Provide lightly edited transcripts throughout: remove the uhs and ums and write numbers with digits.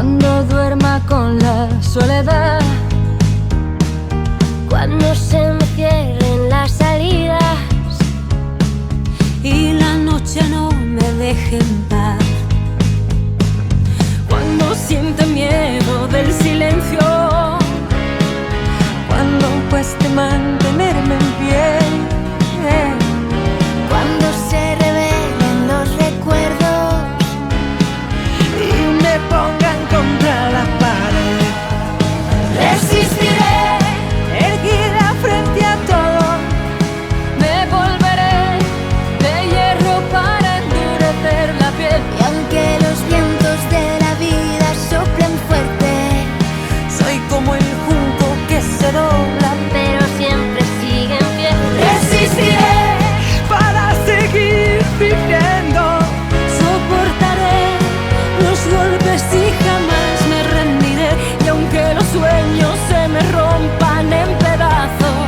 cuando duerma con la soledad, cuando se me cierren las salidas y la noche no me deje en paz, cuando siente miedo del silencio, cuando cueste mantenerme en pie, cuando se revelen los recuerdos y me pongan contra la pared. Resistiré, erguida frente a todo, me volveré de hierro para endurecer la piel. Y aunque los vientos de la vida soplen fuerte, soy como el junco que se dobla pero siempre sigue en pie. Resistiré para seguir viviendo, soportaré los golpes y jamás me rendiré. Y aunque los sueños se me rompan en pedazos,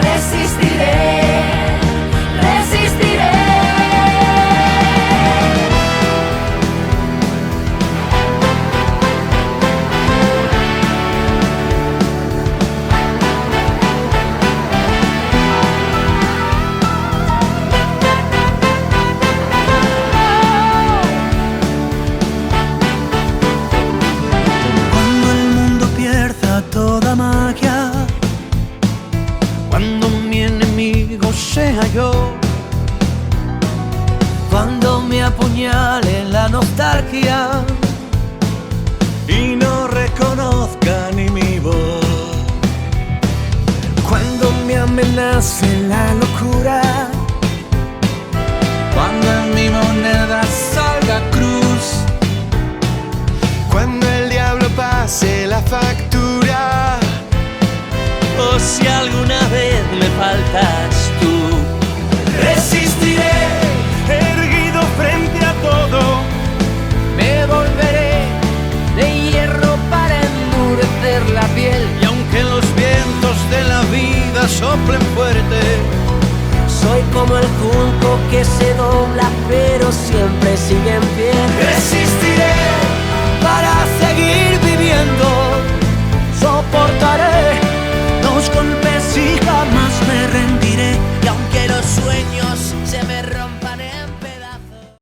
resistiré, resistiré. Cuando el mundo pierda toda magia, cuando mi enemigo sea yo, cuando me apuñale la nostalgia y no reconozca ni mi voz, cuando me amenace la locura, cuando en mi moneda salga cruz, cuando el diablo pase la factura, o si alguna vez me faltas tú, resistiré, erguido frente a todo, me volveré de hierro para endurecer la piel. Y aunque los vientos de la vida soplen fuerte, Soy como el junco que se dobla pero siempre